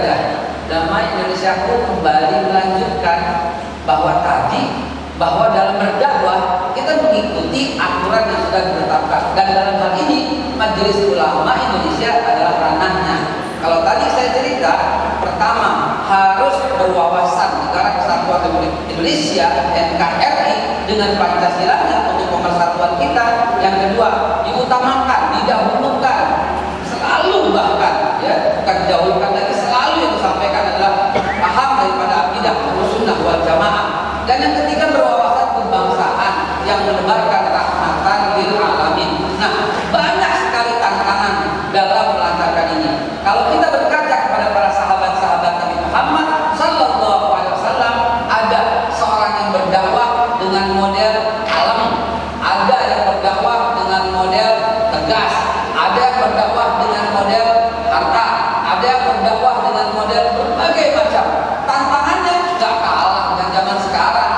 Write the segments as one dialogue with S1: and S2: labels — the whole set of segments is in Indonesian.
S1: ibadah. Damai Indonesiaku kembali melanjutkan bahwa dalam berdakwah kita mengikuti aturan yang sudah ditetapkan, dan dalam hal ini Majelis Ulama Indonesia adalah ranahnya. Kalau tadi saya cerita, pertama harus berwawasan Negara Kesatuan Republik Indonesia NKRI dengan Pancasila untuk pemersatuan kita. Yang kedua, diutamakan, didahulukan, selalu bahkan bukan didahulukan lagi, selalu yang disampaikan adalah paham daripada akidah Ahlussunnah wal Jamaah. Dan yang ketiga, berwawasan kebangsaan yang menebarkan rahmatan lil alamin. Nah, banyak sekali tantangan dalam melancarkan ini. Kalau kita berkaca kepada para sahabat-sahabat Nabi Muhammad sallallahu alaihi wasallam, ada seorang yang berdakwah dengan model alam, ada yang berdakwah dengan model tegas, ada yang berdakwah dengan model harta, ada yang berdakwah dengan model berbagai macam. Tantangannya gak kalah dengan zaman sekarang.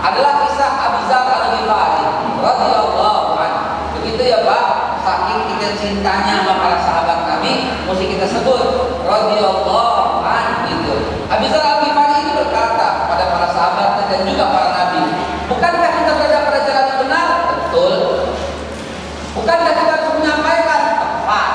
S1: Adalah kisah Abu Dzar Al-Ghifari radhiyallahu anhu. Begitu ya Pak, saking kita cintanya sama para sahabat Nabi, mesti kita sebut radhiyallahu anhu gitu. Abu Dzar Al-Ghifari ini berkata pada para sahabat dan juga para nabi, bukankah kita berada pada jalan yang benar? Betul. Bukankah kita harus menyampaikan? Tepat.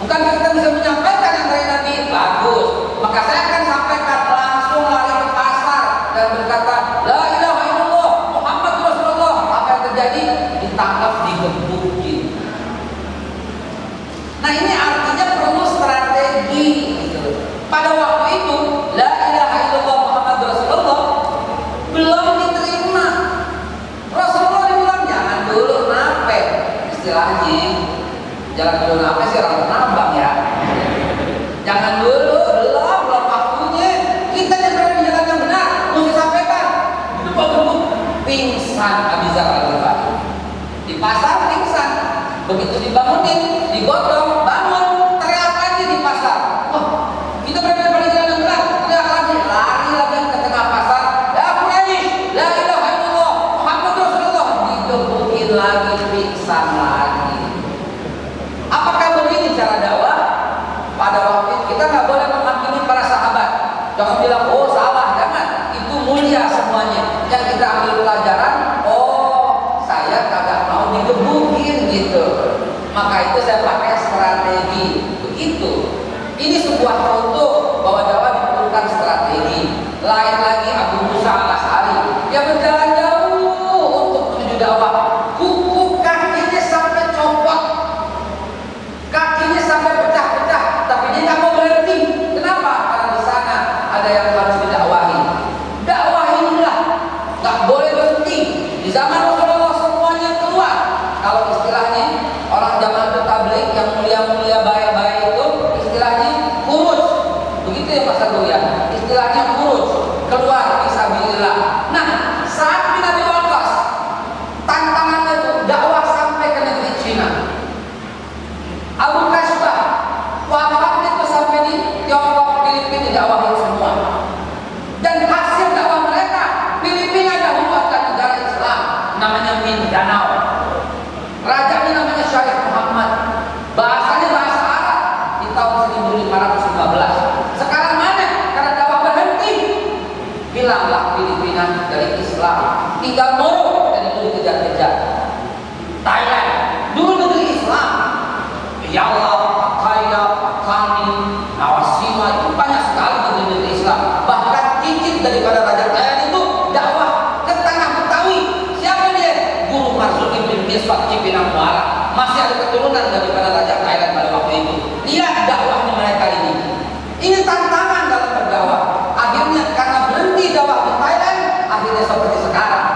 S1: Bukankah kita bisa menyampaikan yang dari Nabi? Bagus. Maka saya akan sampaikan, langsung lari ke pasar dan berkata, la ilaha illallah Muhammad Rasulullah. Apa yang terjadi? Ditangkap, digebukin. Nah, ini artinya perlu strategi gitu. Pada waktu itu la ilaha illallah Muhammad Rasulullah belum diterima. Rasulullah bilang jangan dulu nape, istilahnya jangan dulu nape sih, orang nambang ya. Jangan dulu, belum waktunya. Kita yang berada di jalan yang benar, mesti sampaikan. Gebuk-gebuk, pingsan Abu Dzar Al-Ghifari. Di pasar pingsan. Begitu dibangunin, digotong, bangun, teriak lagi di pasar. Wah, kita berada pada jalan yang benar, teriak lagi, lari lagi ke tengah pasar. Ya Quraisy, la ilaha illallah Muhammad Rasulullah. Digebukin lagi, pingsan lagi. Apakah begini cara dakwah? Pada waktu itu kita nggak boleh menghakimi para sahabat. Jangan bilang, oh salah, jangan. Itu mulia semuanya. Yang kita ambil pelajaran, oh saya kagak mau digebukin gitu. Maka itu saya pakai strategi. Begitu. Ini sebuah contoh bahwa dakwah diperlukan strategi. Lain lagi Abu Musa Al-Asy'ari yang berjalan jauh untuk menuju dakwah. Kuku kakinya sampai copot, kakinya sampai pecah-pecah, tapi dia nggak mau berhenti. Kenapa? Karena di sana ada yang harus didakwahi. Dakwahilah, nggak boleh berhenti. Di zaman Rasulullah semuanya keluar. Kalau istilahnya orang zaman tabligh yang mulia-mulia baik-baik itu istilahnya kurus. Begitu ya Mas Agung ya. Istilahnya kurus, keluar fisabilillah. Nah, saat bin Abi Waqqas tantangannya itu dakwah sampai ke negeri Cina. Abu Kasbah wafatnya itu sampai di Tiongkok, Filipina, didakwahin semua. Dan hasil dakwah mereka, Filipina dahulu bukan negara Islam, namanya Mindanao. Rajanya namanya Syarif Muhammad. Bahasanya bahasa Arab di tahun 1515. Sekarang mana? Karena dakwah berhenti. Hilanglah Filipina dari Islam. Tinggal Moro dari dulu dikejar-kejar. Thailand dulu negeri Islam. Yallaw, Pattaya, Pattani, Nawasima, itu banyak sekali negeri Islam. Bahkan cicit daripada Raja Thailand itu dakwah ke tanah Betawi. Siapa dia? Guru Marzuki bin Misbah Cipinang Muara. Masih ada keturunan daripada Raja Thailand pada waktu itu. Lihat dakwahnya mereka ini. Ini tantangan dalam berdakwah. Akhirnya karena berhenti dakwah di Thailand, akhirnya seperti sekarang.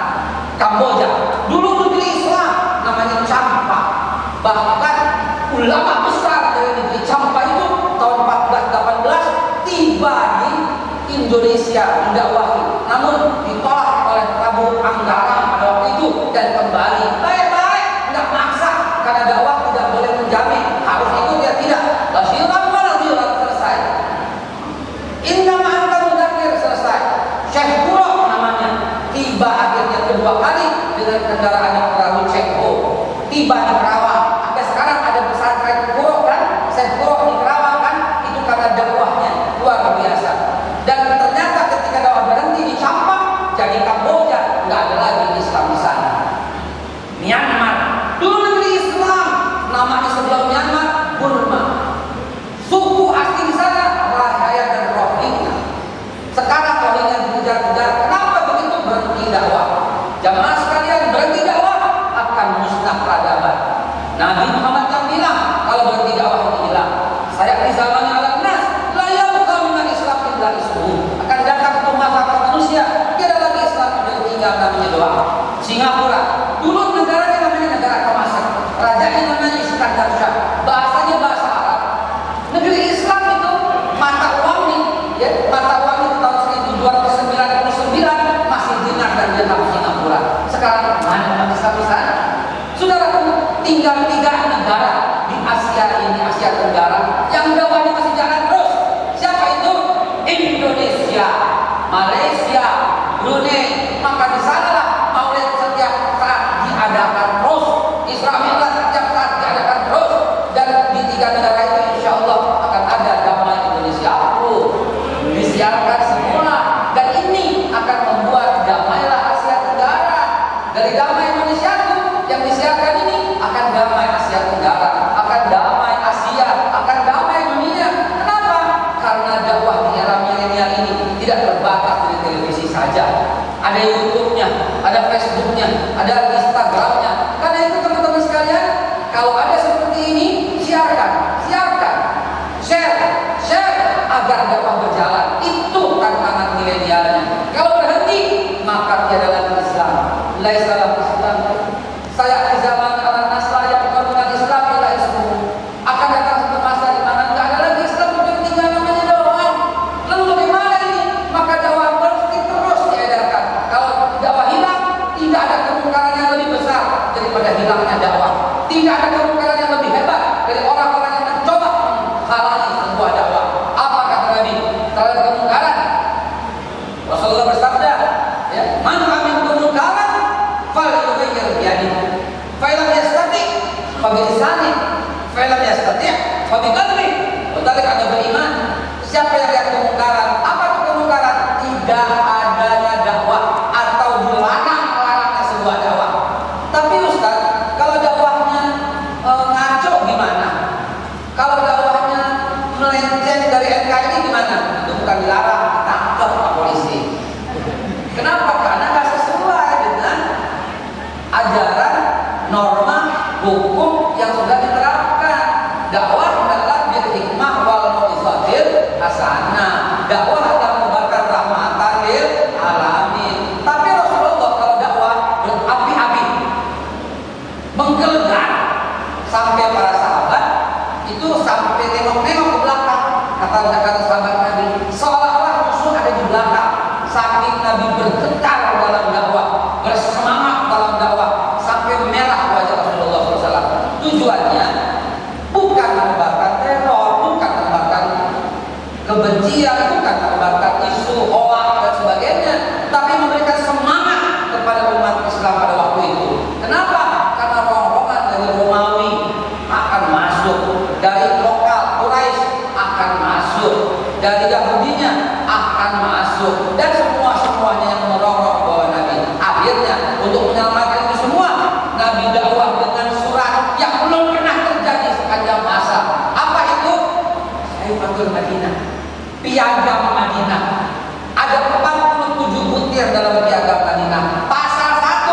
S1: Kamboja dulu negeri Islam, namanya Champa. Bahkan ulama besar dari negeri Champa itu tahun 1418 tiba di Indonesia mendakwahi, namun ditolak oleh Prabu Anggara pada waktu itu dan kembali baik-baik, tidak maksa karena dakwah tidak boleh menjamin harus ikut ya tidak. Lasiran selesai. Innama anta mudzakir selesai. Syekh Kuro namanya tiba akhirnya kedua kali dengan kendaraannya perahu Ceko, tiba di Kerawang. Sampai sekarang ada pesantren Kuro kan, Syekh Kuro di Kerawang kan, itu karena dakwahnya luar Singapura. Dulu negaranya namanya negara kemasan, rajanya namanya Iskandar Shah, bahasanya bahasa Arab. Negeri Islam itu mata uangnya, ya, mata uangnya di tahun 1299 masih dinar dan dirham Singapura. Sekarang mana umat Islam di sana? Saudaraku, tinggal 3 negara di Asia ini, Asia Tenggara, yang dakwahnya masih jalan terus. Siapa itu? Indonesia, Malaysia, Brunei. Maka di sanalah Maulid setiap saat diadakan terus, Isra Mi'raj setiap saat diadakan terus, dan di 3 negara itu insya Allah akan ada damai Indonesia. Disiarkan semula, dan ini akan membuat damailah Asia Tenggara. Dari damai Indonesia yang disiarkan ini akan damai Asia Tenggara, akan damai Asia, akan damai dunia. Kenapa? Karena dakwah di era milenial ini tidak terbatas dari televisi saja. Ada YouTube-nya, ada Facebook-nya, ada Instagram-nya. Karena itu teman-teman sekalian, kalau ada seperti ini, siarkan, share agar dakwah berjalan. Itu tantangan milenialnya. Kalau berhenti, maka tiada lagi Islam. Laisa lahu Islam. Saya di zaman al-Nasrah yang perkembangan Islam adalah Islam. Akan datang satu masa di mana tidak ada lagi Islam, tinggal namanya dakwah. Lalu bagaimana ini? Maka dakwah mesti terus diedarkan. Kalau dakwah hilang, tidak ada kemungkaran yang lebih besar daripada hilangnya dakwah. Tidak ada kemungkaran yang lebih hebat dari orang-orang yang mencoba menghalangi sebuah dakwah. Apa kata Nabi terhadap kemungkaran? Rasulullah bersabda, ya, man aminkum munkaran falyughayyir biyadihi. Fa'ilam yastati' fabilisani, fa'ilam yastati' fabiqalbi. Wadalik ada beriman. Siapa yang lihat kemungkaran? Apa itu kemungkaran? Tidak adanya dakwah atau dilarang-larangnya sebuah dakwah. Tapi Ustaz, kalau dakwahnya ngaco gimana? Kalau dakwahnya melenceng dari NKRI gimana? Itu bukan dilarang, ditangkap Pak polisi. Kenapa? Karena nggak sesuai dengan ajaran norma hukum yang sudah diterapkan. Dakwah adalah bil hikmah wal mau'izatil hasanah. Dakwah adalah merupakan rahmatan lil alamin. Tapi Rasulullah kalau dakwah berapi-api, menggelegar, sampai para sahabat itu sampai nengok-nengok ke belakang. Kata sahabat Nabi, seolah-olah musuh ada di belakang. Saking Nabi bergetar dalam dakwah, bersemangat dalam dakwah, sampai merah wajah Rasulullah SAW. Tujuannya bukan menebarkan teror, bukan menebarkan kebencian, bukan menebarkan isu hoak dan sebagainya, tapi memberikan semangat kepada umat Islam pada waktu itu. Kenapa? Karena rombongan dari Romawi akan masuk, dari lokal Quraisy akan masuk, dari Yahudinya akan masuk, dan semuanya yang merongrong bahwa Nabi. Akhirnya untuk menyelamatkan itu semua, Nabi dakwah dengan surat yang belum pernah terjadi sepanjang masa. Apa itu? Saifatul Madinah, piagam Madinah. Ada 47 butir dalam piagam Madinah. Pasal 1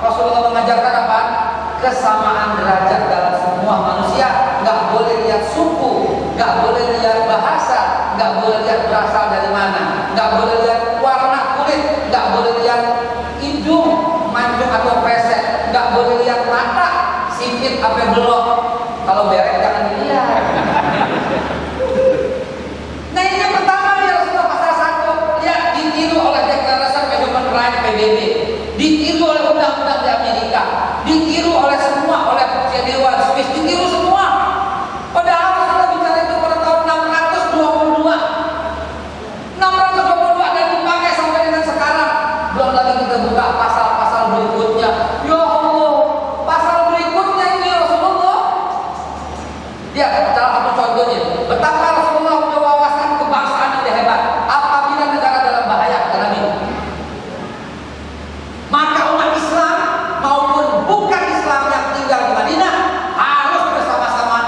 S1: Rasulullah mengajarkan apa? Kesamaan derajat dalam semua manusia. Nggak boleh lihat suku, nggak boleh lihat bahasa, nggak boleh lihat berasal dari mana, nggak boleh lihat warna kulit, nggak boleh lihat hidung mancung atau pesek, nggak boleh lihat mata sipit apa belok. Kalau berek jangan dilihat. Nah ini yang pertama ya Rasulullah pasal 1. Lihat, ditiru oleh deklarasi Human Rights PBB, ditiru oleh undang-undang di Amerika, ditiru oleh semua, oleh Dewan Swiss, ditiru semua. Padahal Rasulullah bicara itu pada tahun 622 dan dipakai sampai dengan sekarang. Belum lagi kita buka pasal-pasal berikutnya. Ya Allah, pasal berikutnya ini Rasulullah. Ya, salah satu contohnya, betapa Rasulullah punya wawasan kebangsaan yang hebat. Apabila negara dalam bahaya, kata Nabi, maka umat Islam maupun bukan Islam yang tinggal di Madinah harus bersama-sama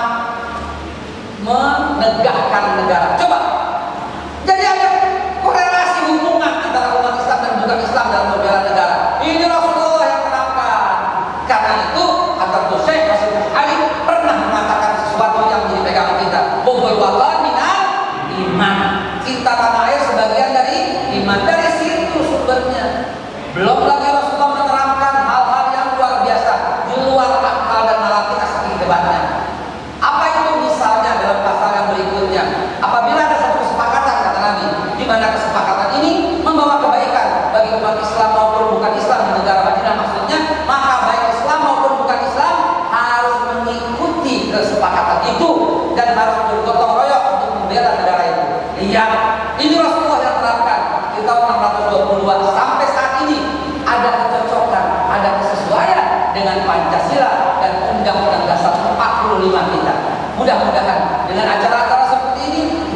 S1: menegakkan negara. Coba, jadi ada korelasi hubungan antara umat Islam dan bukan Islam dalam membela negara. Ini Rasulullah yang menangkan. Karena itu, kata Syekh Hasan Ali pernah mengatakan sesuatu yang menjadi pegangan kita. Hubul watan minal iman. Cinta tanah air sebagian dari iman. Dari situ sumbernya. Belum lagi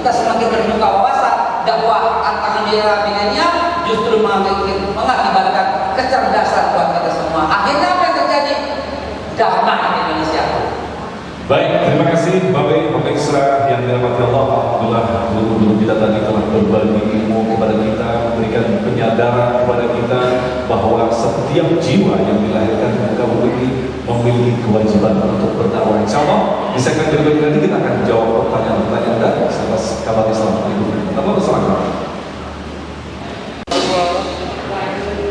S1: kita semakin terbuka wawasan, dakwah tantangan di era milenial justru mengakibatkan kecerdasan buat kita semua. Akhirnya apa yang terjadi? Damai di Indonesia.
S2: Baik, terima kasih Bapak pemirsa yang dirahmati Allah. Alhamdulillah guru-guru kita tadi telah berbagi ilmu kepada kita, memberikan penyadaran kepada kita bahwa setiap jiwa yang dilahirkan di muka bumi ini memiliki kewajiban untuk berdakwah. Insya Allah di segmen berikutnya nanti kita akan jawab pertanyaan-pertanyaan dan atas kabar Islam berikutnya. Tetap bersama kami.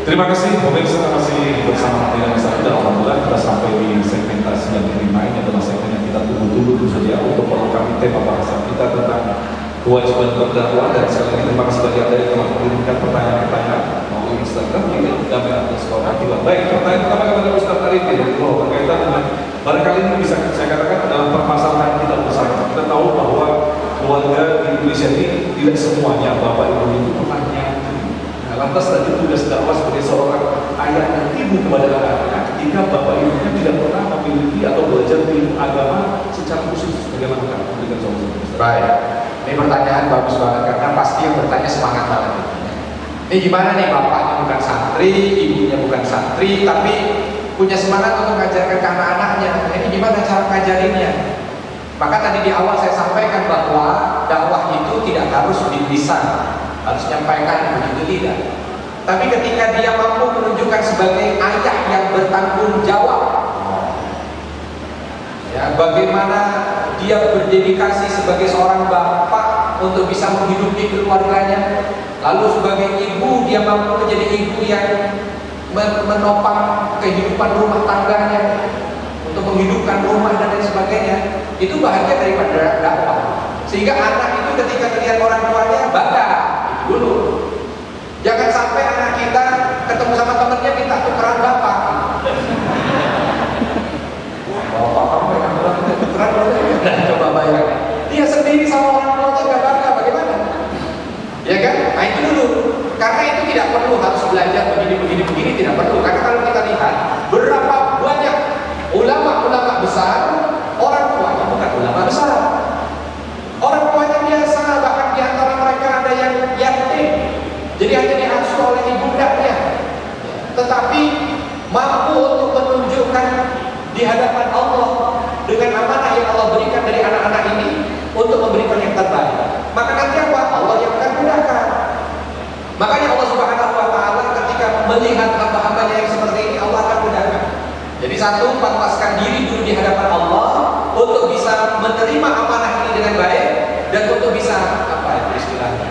S2: Terima kasih pemirsa, masih bersama dengan saya. Alhamdulillah kita sampai di segmentasi yang kelima. Ini adalah segmen yang kita tunggu-tunggu saja untuk kami tema bahasan kita tentang kewajiban berdakwah. Dan sekali lagi terima kasih bagi Anda yang telah mengirimkan pertanyaan-pertanyaan melalui Instagram ini @damai_akibat. Baik, pertanyaan pertama kepada Ustaz Arifin dari Pulau berkaitan dengan barangkali ini bisa saya katakan adalah permasalahan kita bersama. Kita tahu bahwa keluarga di Indonesia ini tidak semuanya bapak ibu itu pernah nyantri. Lantas tadi tugas dakwah sebagai seorang ayah dan ibu kepada anak-anak ketika bapak ibunya tidak pernah memiliki atau belajar ilmu agama secara khusus, bagaimana kan memberikan solusi?
S3: Baik, ini pertanyaan bagus banget karena pasti yang bertanya semangat banget. Ini gimana nih, bapaknya bukan santri, ibunya bukan santri, tapi punya semangat untuk mengajarkan ke anak-anaknya. Ini gimana cara ngajarinnya? Maka tadi di awal saya sampaikan bahwa dakwah itu tidak harus di lisan, harus nyampaikan begitu tidak. Tapi ketika dia mampu menunjukkan sebagai ayah yang bertanggung jawab, ya, bagaimana dia berdedikasi sebagai seorang bapak untuk bisa menghidupi keluarganya, lalu sebagai ibu dia mampu menjadi ibu yang menopang kehidupan rumah tangganya, untuk menghidupkan rumah dan lain sebagainya. Itu bahagia daripada dakwah. Sehingga anak itu ketika melihat orang tuanya bangga dulu. Jangan sampai anak kita ketemu sama temennya minta tukeran bapak. Bapak kamu yang bilang tukeran bapak. Nah, coba bayangkan. Dia sendiri sama orang tuanya gak bangga, bagaimana? Ya kan? Nah itu dulu. Karena itu tidak perlu harus belajar begini tidak perlu. Karena kalau kita lihat berapa banyak ulama-ulama besar, orang tuanya bukan ulama besar. Orang tuanya biasa, bahkan di antara mereka ada yang yatim. Jadi hanya diasuh oleh ibundanya. Tetapi mampu untuk menunjukkan di hadapan Allah dengan amanah yang Allah berikan dari anak-anak ini untuk memberikan yang terbaik. Maka nanti apa? Allah yang akan mudahkan. Makanya Allah Subhanahu wa taala ketika melihat hamba-hambanya yang seperti ini, Allah akan mudahkan. Jadi satu, pantaskan diri dulu di hadapan Allah untuk bisa menerima amanah ini dengan baik dan untuk bisa istilahnya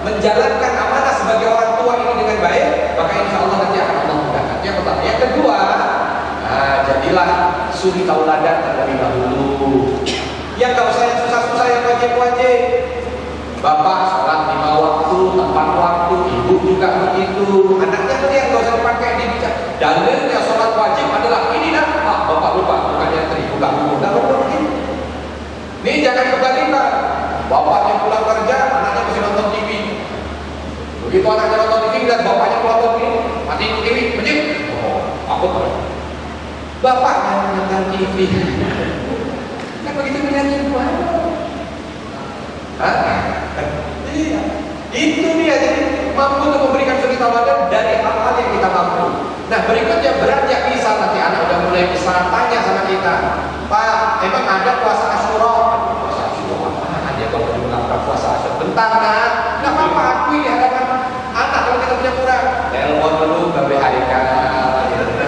S3: menjalankan amanah sebagai orang tua ini dengan baik, maka insya Allah nanti akan Allah mudahkan. Yang pertama. Yang kedua, jadilah suri tauladan terlebih dahulu. Yang gak usah yang susah-susah, yang wajib-wajib. Bapak sholat 5 waktu, 4 waktu, ibu juga begitu. Anaknya tuh yang gak usah dipakai dibicara. Dalilnya sholat wajib adalah ini dah. Bapak lupa, bukan yang buka buku. Ini jangan kebalikan. Bapaknya pulang kerja, anaknya masih nonton TV. Begitu anaknya nonton TV, lihat bapaknya pulang TV, mati TV, menjib. Aku tahu. Bapaknya nonton TV. Kan begitu menyanyi puasa. Iya, itu dia. Jadi mampu untuk memberikan suri tauladan dari hal-hal yang kita mampu. Nah berikutnya berat yang bisa nanti anak udah mulai bisa tanya sama kita, Pak, emang ada puasa Asyura? Puasa Asyura apaan ya kalau dilakukan puasa Asyura? Bentar nak, nggak apa-apa, akui di hadapan anak kalau kita punya kurang. Telepon dulu ke BHK,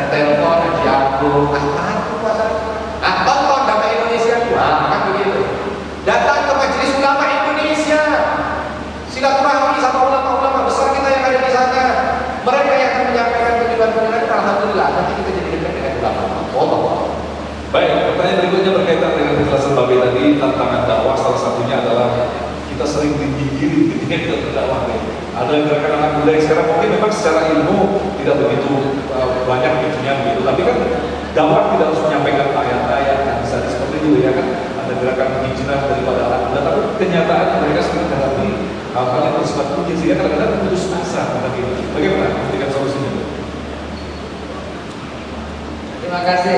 S3: telepon Haji Agung, apaan tuh puasa? Nah tonton Damai Indonesia, kan begitu. Datang ke Majelis Ulama Indonesia, silaturahmi sama ulama-ulama besar kita yang ada di sana. Mereka yang akan menyampaikan penjelasan-penjelasan. Alhamdulillah nanti kita jadi dekat dengan ulama. Allah.
S2: Baik, pertanyaan berikutnya berkaitan dengan penjelasan Babe tadi, tantangan dakwah salah satunya adalah kita sering digigiri ketika kita berdakwah. Ada gerakan anak muda yang sekarang mungkin memang secara ilmu tidak begitu banyak itunya begitu, tapi kan dakwah tidak harus menyampaikan ayat-ayat yang bisa seperti itu ya kan. Ada gerakan hijrah daripada anak muda, tapi kenyataan mereka sering menghadapi hal-hal yang bersifat ujian sehingga kadang-kadang putus asa tentang ini. Bagaimana memberikan solusinya?
S1: Terima kasih.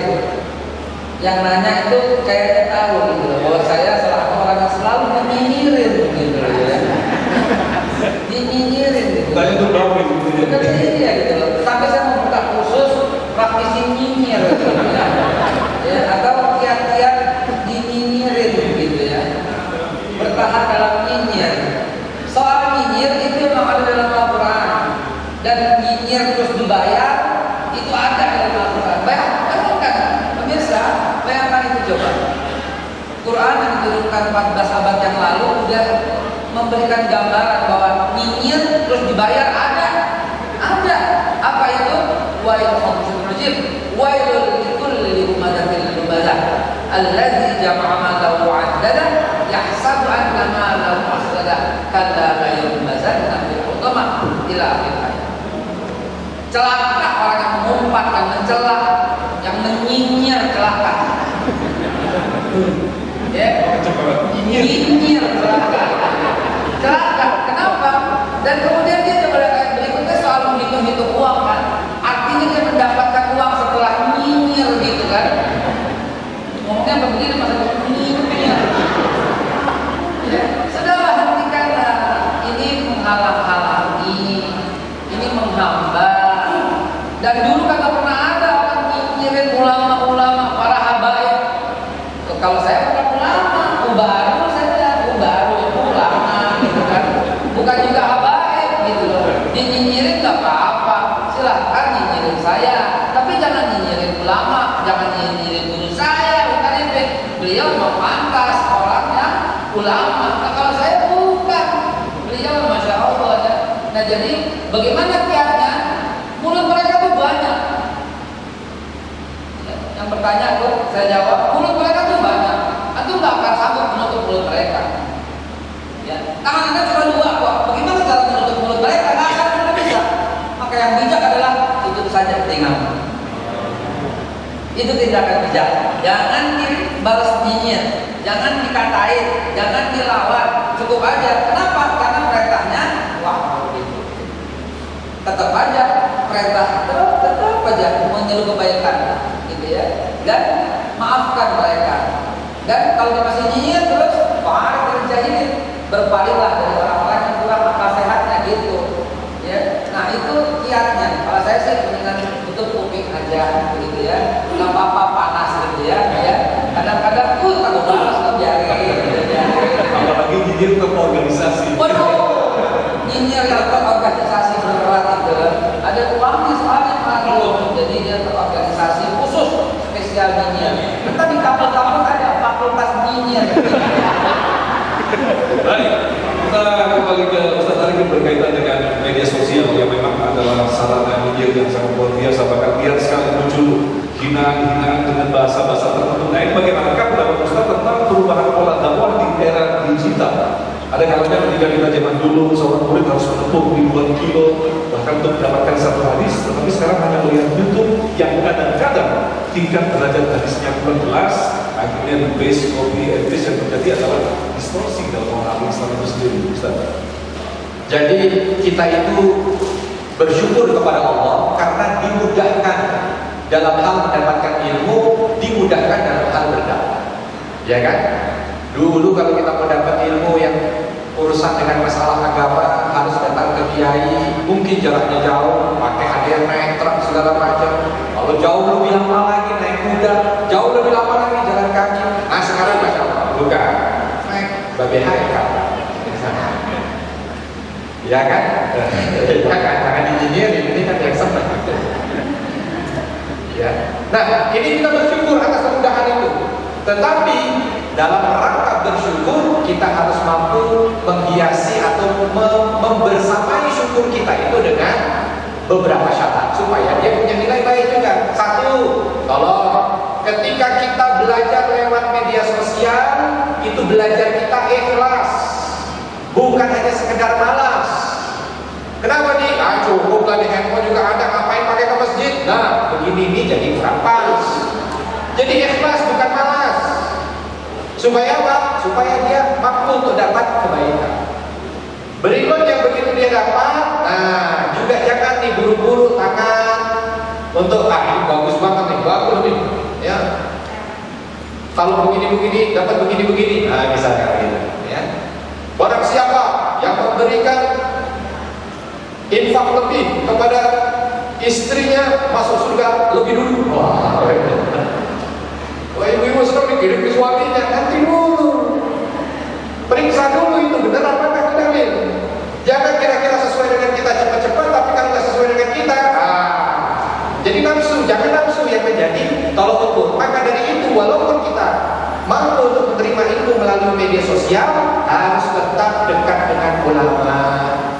S1: Yang nanya itu kayaknya tahu gitu loh, bahwa saya salah orang yang selalu gitu loh ya. Dinyinyirin gitu.
S2: Tanya tuh berapa gitu.
S1: Bukan iya gitu loh. Sampai saya mau buka khusus praktisi nyinyir gitu ya. Ya, atau kiat-kiat dinyinyirin gitu ya. Bertahan dalam nyinyir. Soal nyinyir itu memang ada dalam Al-Quran. Dan nyinyir terus dibayar itu ada dalam Al-Quran. Bayangkan, pemirsa, bayangkan itu coba. Quran yang diturunkan 14 abad yang lalu sudah memberikan gambaran bahwa nyinyir terus dibayar ada. Apa itu? Wailul likulli humazatin lumazah allazi jama'a malahu 'addadah yahsabu anna malahu akhradah kalla la yumazanna bil hutama ila akhir ayat. Celaka orang yang mengumpat, yang mencela, yang menyinyir, celaka. Ya, nyinyir celaka. Kenapa? Dan kemudian dia coba lihat ayat berikutnya soal menghitung-hitung uang kan. Artinya dia mendapatkan uang setelah nyinyir gitu kan. Ngomongnya begini masa nyinyir. Ya, sudahlah hentikanlah. Ini menghalang-halangi, ini menghambat. Dan dulu kagak pernah ada orang nyinyirin ulama-ulama, para habaib. Kalau saya bukan ulama, baru saja, baru ulama gitu kan. Bukan juga habaib gitu loh. Dinyinyirin nggak apa-apa, silahkan nyinyirin saya. Tapi jangan nyinyirin ulama, jangan nyinyirin guru saya. Bukan itu. Beliau memang pantas orangnya ulama. Nah, kalau saya bukan, beliau masya Allah ya. Nah jadi bagaimana kiatnya? Mulut mereka tuh banyak. Yang bertanya tuh saya jawab, mulut mereka tuh banyak. Antum nggak akan sanggup menutup mulut mereka. Ya, tangan Anda cuma dua kok. Bagaimana cara menutup mulut mereka? Nggak akan pernah bisa. Maka yang bijak adalah tutup saja telingamu. Itu tindakan bijak. Jangan dibalas nyinyir, jangan dikatain, jangan dilawan. Cukup aja. Kenapa? Karena perintahnya wah begitu. Tetap aja perintah tetap aja menyeru kebaikan gitu ya, dan maafkan mereka. Dan kalau dia masih nyinyir terus kerja ini berpalinglah dari orang-orang yang kurang akal sehatnya gitu ya. Nah itu kiatnya. Kalau saya sih mendingan tutup kuping aja gitu ya, nggak apa-apa panas gitu ya. Kadang-kadang kalau balas tuh biarin.
S2: Apalagi nyinyir ke organisasi.
S1: Waduh, nyinyir yang ke organisasi berat itu ada uangnya soalnya maklum. Jadi dia terorganisasi khusus spesial nyinyir. Kita di kampus-kampus ada fakultas nyinyir.
S2: Baik, kita kembali ke Ustaz Arifin berkaitan dengan media sosial yang memang adalah sarana nyinyir yang sangat luar biasa. Bahkan lihat sekali muncul hinaan-hinaan dengan bahasa-bahasa tertentu. Nah ini bagaimanakah pendapat Ustaz tentang perubahan pola dakwah di era digital? Ada kalanya ketika kita zaman dulu seorang murid harus menempuh ribuan kilo bahkan untuk mendapatkan satu hadis, tetapi sekarang hanya melihat YouTube yang kadang-kadang tingkat derajat hadisnya kurang jelas, akhirnya di base copy and paste yang terjadi adalah distorsi dalam memahami Islam itu sendiri. Ustaz.
S3: Jadi kita itu bersyukur kepada Allah karena dimudahkan dalam hal mendapatkan ilmu, dimudahkan dalam hal berdakwah. Ya kan? Dulu kalau kita mau dapat ilmu yang urusan dengan masalah agama harus datang ke kiai, mungkin jaraknya jauh, pakai ada yang naik truk segala macam. Kalau jauh lebih lama lagi naik kuda, jauh lebih lama lagi jalan kaki. Nah sekarang masya Allah, bukan naik babi haikal. Ya kan? Ya kan? Jangan dinyinyirin, ini kan yang senang. Ya. Nah ini kita bersyukur atas kemudahan itu. Tetapi dalam rangka bersyukur kita harus mampu menghiasi atau membersamai syukur kita itu dengan beberapa syarat supaya dia punya nilai baik juga. Satu, tolong ketika kita belajar lewat media sosial itu belajar kita ikhlas, bukan hanya sekedar malas. Kenapa nih? Ah cukup lah di handphone juga ada, ngapain pakai ke masjid? Nah begini ini jadi kurang pas. Jadi ikhlas bukan malas. Supaya apa? Supaya dia mampu untuk dapat kebaikan. Berikutnya begitu dia dapat, nah juga jangan nih buru-buru tangan untuk ini bagus banget nih, bagus nih, ya. Kalau begini-begini dapat begini-begini, nah misalnya gitu, ya. Barang siapa memberikan infak lebih kepada istrinya masuk surga lebih dulu. Wah, ibu-ibu sudah dikirim ke suaminya, nanti dulu, periksa dulu itu benar apakah benar. Jangan kira-kira sesuai dengan kita cepat-cepat, tapi kalau nggak sesuai dengan kita, jadi nafsu. Jangan nafsu yang menjadi tolok ukur. Maka dari itu, walaupun kita mampu untuk menerima ilmu melalui media sosial, harus tetap dekat dengan ulama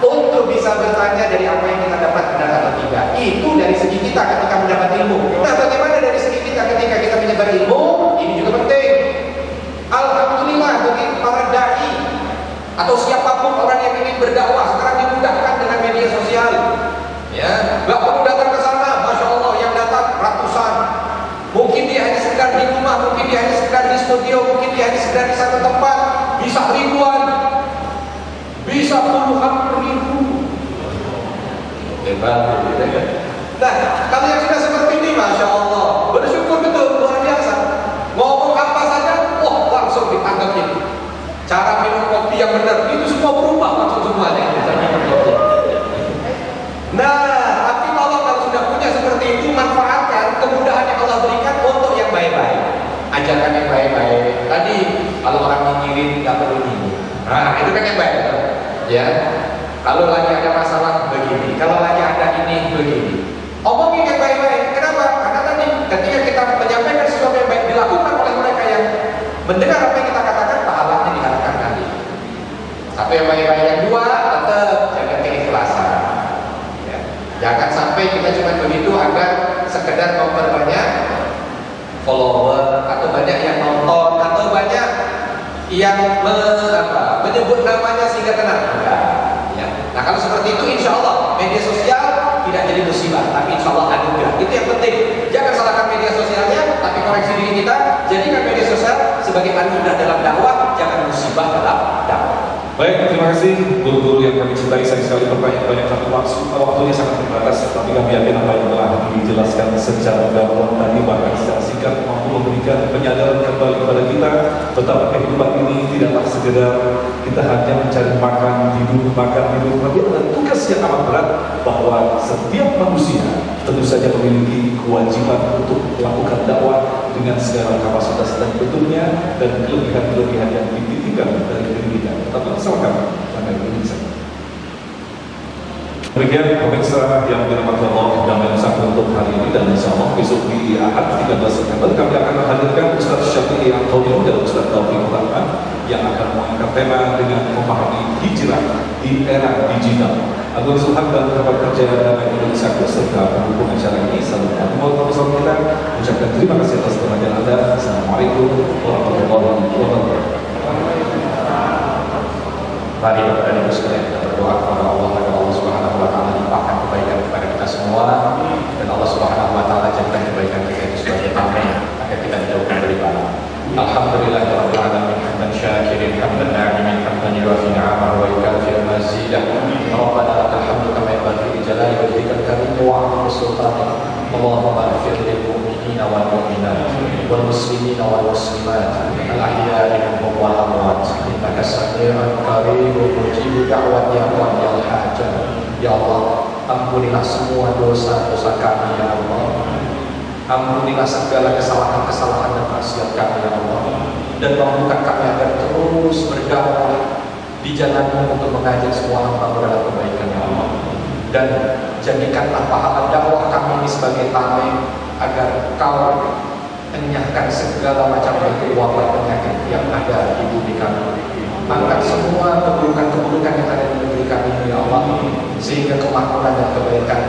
S3: untuk bisa bertanya dari apa yang kita dapat benar atau tidak. Itu dari segi kita ketika mendapat ilmu. Nah, bagaimana dari segi kita ketika kita menyebar ilmu? Ini juga penting. Alhamdulillah bagi para dai atau siapapun orang yang ingin berdakwah sekarang dimudahkan dengan media sosial. Ya, nggak perlu datang ke sana. Masya Allah, yang datang ratusan. Mungkin dia hanya sekedar di rumah, mungkin dia hanya sekedar di studio, mungkin dia hanya sekedar di satu tempat. Bisa ribuan, bisa puluhan ribu. Hebat. Nah, kalau yang sudah seperti ini, Masya Allah, bersyukur betul, luar biasa. Ngomong apa saja, langsung ditanggapi. Cara minum kopi yang benar, itu semua berubah langsung semuanya. Nah, tapi kalau sudah punya seperti itu, manfaatkan kemudahan yang Allah berikan untuk yang baik-baik. Ajarkan yang baik-baik. Tadi kalau orang nyinyirin nggak perlu nyinyirin. Nah, itu kan yang baik, ya. Kalau lagi ada masalah begini, kalau lagi ada ini begini. Omongin yang baik-baik. Kenapa? Karena tadi ketika kita menyampaikan sesuatu yang baik dilakukan oleh mereka yang mendengar apa yang kita katakan, pahalanya diharapkan kali. Satu yang baik-baik. Yang dua, tetap jaga keikhlasan. Ya. Jangan sampai kita cuma begitu agar sekedar memperbanyak follower atau banyak yang nonton atau banyak yang menyebut namanya sehingga kenal. Ya. Nah, kalau seperti itu, insya Allah media sosial tidak jadi musibah, tapi insya Allah anugerah. Itu yang penting. Jangan salahkan media sosialnya, tapi koreksi diri kita. Jadikan media sosial sebagai anugerah dalam dakwah, jangan musibah dalam dakwah.
S2: Baik, terima kasih guru-guru yang kami cintai. Saya sekali bertanya banyak, tapi waktunya sangat terbatas. Tapi kami yakin apa yang telah dijelaskan secara gamblang tadi, bahkan secara singkat, mampu memberikan penyadaran kembali kepada kita betapa kehidupan ini tidaklah sekedar kita hanya mencari makan, hidup, tapi ada tugas yang amat berat, bahwa setiap manusia tentu saja memiliki kewajiban untuk melakukan dakwah dengan segala kapasitas dan bentuknya dan kelebihan-kelebihan yang dititipkan dari diri kita. Tetap bersama kami, sampai Indonesia. Demikian pemirsa yang dirahmati Allah dan mengucapkan untuk hari ini, dan insya Allah besok di Ahad 13 September kami akan menghadirkan Ustaz Syafi'i Antonio dan Ustaz Taufik Rahman yang akan mengangkat tema dengan memahami hijrah di era digital. Agung Suhab dan kerabat kerja Damai Indonesia serta pendukung acara ini selalu mengucapkan kita ucapkan terima kasih atas perhatian Anda. Assalamualaikum warahmatullahi wabarakatuh.
S3: Mari Bapak dan Ibu sekalian kita berdoa kepada Allah agar Allah Subhanahu wa taala limpahkan kebaikan kepada kita semua, dan Allah Subhanahu wa taala jadikan kebaikan kita itu sebagai tameng agar kita dijauhkan dari bala. Alhamdulillahirabbil alamin, hamdan syakirin, hamdan na'imin, hamdan yuwafi ni'amahu wa yukafi mazidah. Rabbana lakal hamdu kama yanbaghi li jalali wajhikal karim wa 'azimi sultanik. Allahumma ighfir lil mu'minina wal mu'minat wal muslimina wal muslimat al ahya'i minhum wal amwat, innaka sami'un qaribun mujibu da'wat ya qadiyal hajat. Ya Allah, ampunilah semua dosa-dosa kami ya Allah. Ampunilah segala kesalahan-kesalahan dan maksiat kami ya Allah, dan mampukan kami agar terus berdakwah di jalan-Mu untuk mengajak semua hamba kepada kebaikan ya Allah. Dan jadikanlah pahala dakwah kami ini sebagai tameng agar Kau enyahkan segala macam wabah penyakit yang ada di bumi kami. Angkat semua keburukan-keburukan yang ada di negeri kami ini ya Allah, sehingga kemakmuran dan kebaikan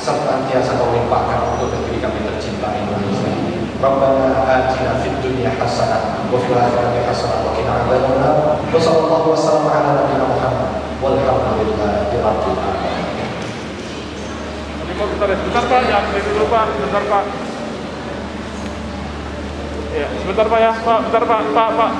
S3: senantiasa Kau limpahkan untuk negeri kami tercinta Indonesia. Rabbana atina fid dunya hasanah wa fil akhirati hasanah wa qina adzabannar. Wa sallallahu wasallam ala nabiyyina Muhammad walhamdulillahi rabbil alamin.
S4: Sebentar Pak, yang ini dulu Pak, sebentar Pak. Ya, sebentar Pak ya, Pak, bentar Pak.